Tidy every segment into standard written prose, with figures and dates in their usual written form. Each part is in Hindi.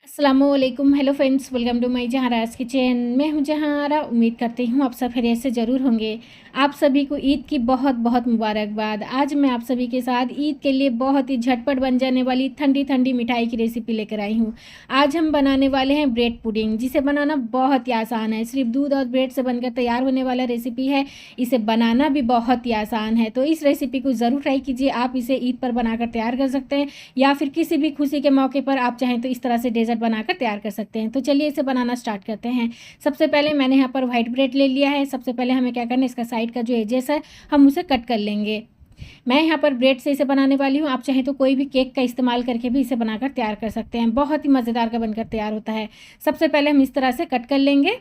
अस्सलामुअलैकुम। Hello friends, welcome to my जहाराज किचन। मैं हूं जहारा। उम्मीद करती हूं आप सब खैरियत से ज़रूर होंगे। आप सभी को ईद की बहुत बहुत मुबारकबाद। आज मैं आप सभी के साथ ईद के लिए बहुत ही झटपट बन जाने वाली ठंडी ठंडी मिठाई की रेसिपी लेकर आई हूं। आज हम बनाने वाले हैं ब्रेड पुडिंग, जिसे बनाना बहुत ही आसान है। सिर्फ दूध और ब्रेड से बनकर तैयार होने वाला रेसिपी है। इसे बनाना भी बहुत ही आसान है, तो इस रेसिपी को ज़रूर ट्राई कीजिए। आप इसे ईद पर बनाकर तैयार कर सकते हैं या फिर किसी भी खुशी के मौके पर आप चाहें तो इस तरह से डेजर्ट बनाकर तैयार कर सकते हैं। तो चलिए इसे बनाना स्टार्ट करते हैं। सबसे पहले मैंने यहाँ पर व्हाइट ब्रेड ले लिया है। सबसे पहले हमें क्या करना है, इसका साइड का जो एजेस है हम उसे कट कर लेंगे। मैं यहाँ पर ब्रेड से इसे बनाने वाली हूँ। आप चाहें तो कोई भी केक का इस्तेमाल करके भी इसे बनाकर तैयार कर सकते हैं। बहुत ही मज़ेदार का बनकर तैयार होता है। सबसे पहले हम इस तरह से कट कर लेंगे।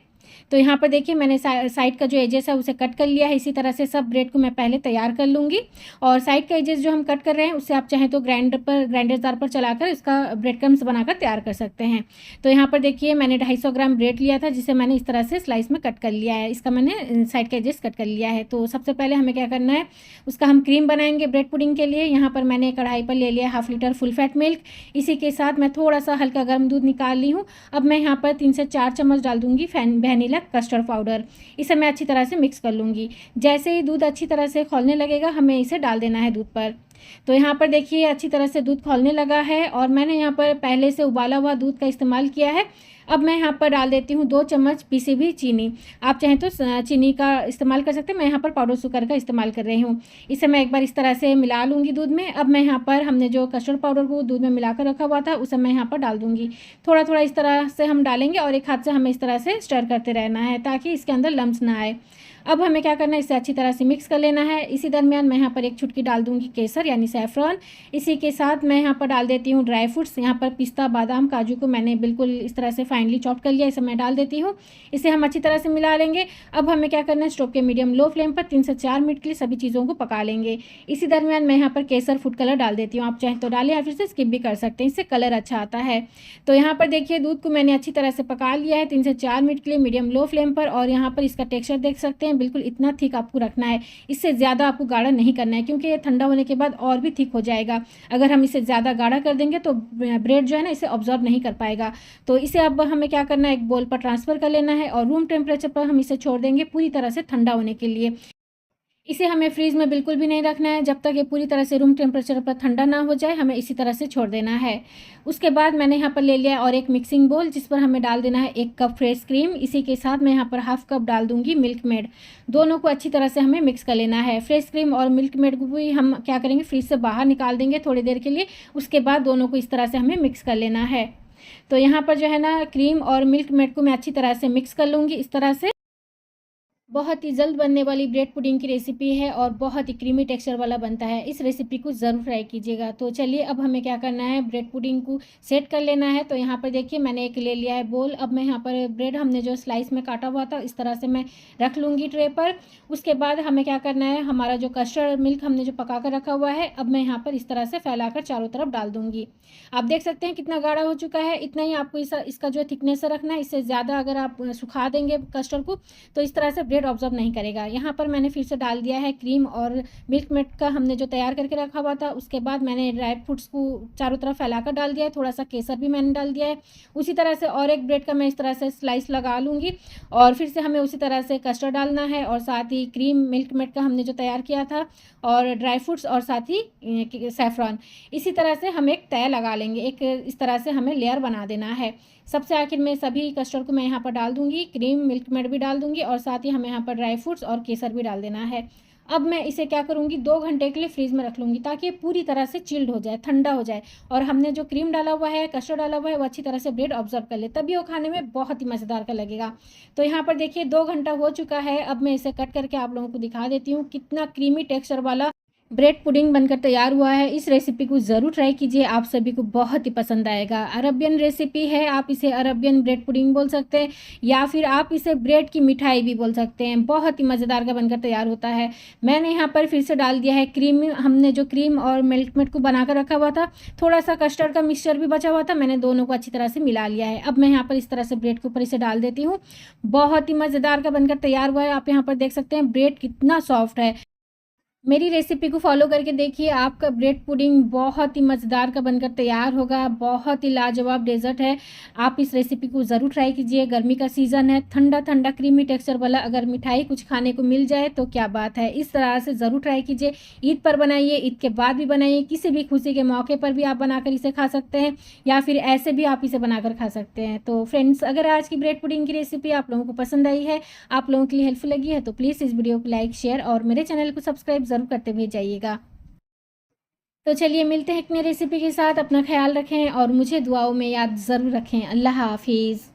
तो यहाँ पर देखिए मैंने साइड का जो एजेस है उसे कट कर लिया है। इसी तरह से सब ब्रेड को मैं पहले तैयार कर लूँगी। और साइड का एजेस जो हम कट कर रहे हैं उससे आप चाहें तो ग्राइंडर जार पर चलाकर इसका ब्रेड क्रम्स बनाकर तैयार कर सकते हैं। तो यहाँ पर देखिए मैंने 250 ग्राम ब्रेड लिया था, जिसे मैंने इस तरह से स्लाइस में कट कर लिया है। इसका मैंने साइड का एजेस कट कर लिया है। तो सबसे पहले हमें क्या करना है, उसका हम क्रीम बनाएंगे ब्रेड पुडिंग के लिए। यहाँ पर मैंने कढ़ाई पर ले लिया 1/2 लीटर फुल फैट मिल्क। इसी के साथ मैं थोड़ा सा हल्का गर्म दूध निकाल ली हूँ। अब मैं यहाँ पर 3 से 4 चम्मच डाल दूँगी वैनिला कस्टर्ड पाउडर। इसे मैं अच्छी तरह से मिक्स कर लूँगी। जैसे ही दूध अच्छी तरह से खौलने लगेगा हमें इसे डाल देना है दूध पर। तो यहाँ पर देखिए अच्छी तरह से दूध खौलने लगा है और मैंने यहाँ पर पहले से उबाला हुआ दूध का इस्तेमाल किया है। अब मैं यहाँ पर डाल देती हूँ 2 चम्मच पीसी हुई चीनी। आप चाहें तो चीनी का इस्तेमाल कर सकते हैं। मैं यहाँ पर पाउडर शुगर का इस्तेमाल कर रही हूँ। इसे मैं एक बार इस तरह से मिला लूँगी दूध में। अब मैं यहाँ पर हमने जो कस्टर्ड पाउडर को दूध में मिलाकर रखा हुआ था उसे मैं यहाँ पर डाल दूँगी। थोड़ा थोड़ा इस तरह से हम डालेंगे और एक हाथ से हमें इस तरह से स्टर करते रहना है ताकि इसके अंदर लम्स ना आए। अब हमें क्या करना है, इसे अच्छी तरह से मिक्स कर लेना है। इसी दरमियान मैं यहाँ पर एक चुटकी डाल दूँगी केसर यानी सैफ़रॉन। इसी के साथ मैं यहाँ पर डाल देती हूँ ड्राई फ्रूट्स। यहाँ पर पिस्ता, बादाम, काजू को मैंने बिल्कुल इस तरह से फाइनली चॉप कर लिया। इसे मैं डाल देती हूँ। इसे हम अच्छी तरह से मिला लेंगे। अब हमें क्या करना है, स्टोव के मीडियम लो फ्लेम पर 3 से 4 मिनट के लिए सभी चीज़ों को पका लेंगे। इसी दरमियान मैं यहाँ पर केसर फूड कलर डाल देती हूँ। आप चाहें तो डालें या फिर से स्किप भी कर सकते हैं, इससे कलर अच्छा आता है। तो यहाँ पर देखिए दूध को मैंने अच्छी तरह से पका लिया है 3 से 4 मिनट के लिए मीडियम लो फ्लेम पर। और यहाँ पर इसका टेक्सचर देख सकते हैं, बिल्कुल इतना थिक आपको रखना है। इससे ज़्यादा आपको गाढ़ा नहीं करना है क्योंकि ये ठंडा होने के बाद और भी थिक हो जाएगा। अगर हम इसे ज़्यादा गाढ़ा कर देंगे तो ब्रेड जो है ना इसे ऑब्जर्व नहीं कर पाएगा। तो इसे अब हमें क्या करना है, एक बोल पर ट्रांसफ़र कर लेना है और रूम टेम्परेचर पर हम इसे छोड़ देंगे पूरी तरह से ठंडा होने के लिए। इसे हमें फ्रीज़ में बिल्कुल भी नहीं रखना है। जब तक ये पूरी तरह से रूम टेम्परेचर पर ठंडा ना हो जाए हमें इसी तरह से छोड़ देना है। उसके बाद मैंने यहाँ पर ले लिया और एक मिक्सिंग बोल, जिस पर हमें डाल देना है 1 कप फ्रेश क्रीम। इसी के साथ मैं यहाँ पर 1/2 कप डाल दूँगी मिल्क मेड। दोनों को अच्छी तरह से हमें मिक्स कर लेना है। फ्रेश क्रीम और मिल्क मेड को भी हम क्या करेंगे, फ्रीज से बाहर निकाल देंगे थोड़ी देर के लिए। उसके बाद दोनों को इस तरह से हमें मिक्स कर लेना है। तो यहाँ पर जो है ना क्रीम और मिल्क मेड को मैं अच्छी तरह से मिक्स कर लूँगी इस तरह से। बहुत ही जल्द बनने वाली ब्रेड पुडिंग की रेसिपी है और बहुत ही क्रीमी टेक्सचर वाला बनता है। इस रेसिपी को ज़रूर ट्राई कीजिएगा। तो चलिए अब हमें क्या करना है, ब्रेड पुडिंग को सेट कर लेना है। तो यहाँ पर देखिए मैंने एक ले लिया है बोल। अब मैं यहाँ पर ब्रेड हमने जो स्लाइस में काटा हुआ था इस तरह से मैं रख लूँगी ट्रे पर। उसके बाद हमें क्या करना है, हमारा जो कस्टर्ड मिल्क हमने जो पका कर रखा हुआ है अब मैं यहाँ पर इस तरह से फैलाकर चारों तरफ डाल दूँगी। आप देख सकते हैं कितना गाढ़ा हो चुका है। इतना ही आपको इसका जो थिकनेस रखना है। इससे ज़्यादा अगर आप सुखा देंगे कस्टर्ड को तो इस तरह से ब्रेड ऑब्जर्व नहीं करेगा। यहाँ पर मैंने फिर से डाल दिया है क्रीम और मिल्क मेड का हमने जो तैयार करके रखा हुआ था। उसके बाद मैंने ड्राई फ्रूट्स को चारों तरफ फैलाकर डाल दिया है। थोड़ा सा केसर भी मैंने डाल दिया है। उसी तरह से और एक ब्रेड का मैं इस तरह से स्लाइस लगा लूँगी और फिर से हमें उसी तरह से कस्टर्ड डालना है और साथ ही क्रीम मिल्क मेड का हमने जो तैयार किया था और ड्राई फ्रूट्स और साथ ही सैफ़रॉन। इसी तरह से हम एक तय लगा लेंगे। एक इस तरह से हमें लेयर बना देना है। सबसे आखिर में सभी कस्टर्ड को मैं यहाँ पर डाल दूँगी, क्रीम मिल्क मेड भी डाल दूँगी और साथ ही हमें यहाँ पर ड्राई फ्रूट्स और केसर भी डाल देना है। अब मैं इसे क्या करूँगी, 2 घंटे के लिए फ्रीज़ में रख लूँगी ताकि ये पूरी तरह से चिल्ड हो जाए, ठंडा हो जाए। और हमने जो क्रीम डाला हुआ है, कस्टर्ड डाला हुआ है, वो अच्छी तरह से ब्रेड ऑब्जर्व कर ले, तभी वो खाने में बहुत ही मज़ेदार का लगेगा। तो यहाँ पर देखिए 2 घंटा हो चुका है। अब मैं इसे कट करके आप लोगों को दिखा देती हूँ कितना क्रीमी टेक्सचर वाला ब्रेड पुडिंग बनकर तैयार हुआ है। इस रेसिपी को ज़रूर ट्राई कीजिए, आप सभी को बहुत ही पसंद आएगा। अरबियन रेसिपी है, आप इसे अरबियन ब्रेड पुडिंग बोल सकते हैं या फिर आप इसे ब्रेड की मिठाई भी बोल सकते हैं। बहुत ही मज़ेदार का बनकर तैयार होता है। मैंने यहाँ पर फिर से डाल दिया है क्रीम। हमने जो क्रीम और मिल्क मेड को बनाकर रखा हुआ था, थोड़ा सा कस्टर्ड का मिक्सचर भी बचा हुआ था, मैंने दोनों को अच्छी तरह से मिला लिया है। अब मैं यहाँ पर इस तरह से ब्रेड के ऊपर इसे डाल देती हूँ। बहुत ही मज़ेदार का बनकर तैयार हुआ है। आप यहाँ पर देख सकते हैं ब्रेड कितना सॉफ्ट है। मेरी रेसिपी को फॉलो करके देखिए, आपका ब्रेड पुडिंग बहुत ही मज़ेदार का बनकर तैयार होगा। बहुत ही लाजवाब डेज़र्ट है। आप इस रेसिपी को ज़रूर ट्राई कीजिए। गर्मी का सीज़न है, ठंडा-ठंडा क्रीमी टेक्सचर वाला अगर मिठाई कुछ खाने को मिल जाए तो क्या बात है। इस तरह से ज़रूर ट्राई कीजिए। ईद पर बनाइए, ईद के बाद भी बनाइए, किसी भी खुशी के मौके पर भी आप बनाकर इसे खा सकते हैं या फिर ऐसे भी आप इसे बनाकर खा सकते हैं। तो फ्रेंड्स, अगर आज की ब्रेड पुडिंग की रेसिपी आप लोगों को पसंद आई है, आप लोगों के लिए हेल्पफुल लगी है, तो प्लीज़ इस वीडियो को लाइक, शेयर और मेरे चैनल को सब्सक्राइब ज़रूर करते हुए जाइएगा। तो चलिए मिलते हैं एक नई रेसिपी के साथ। अपना ख़्याल रखें और मुझे दुआओं में याद ज़रूर रखें। अल्लाह हाफ़िज़।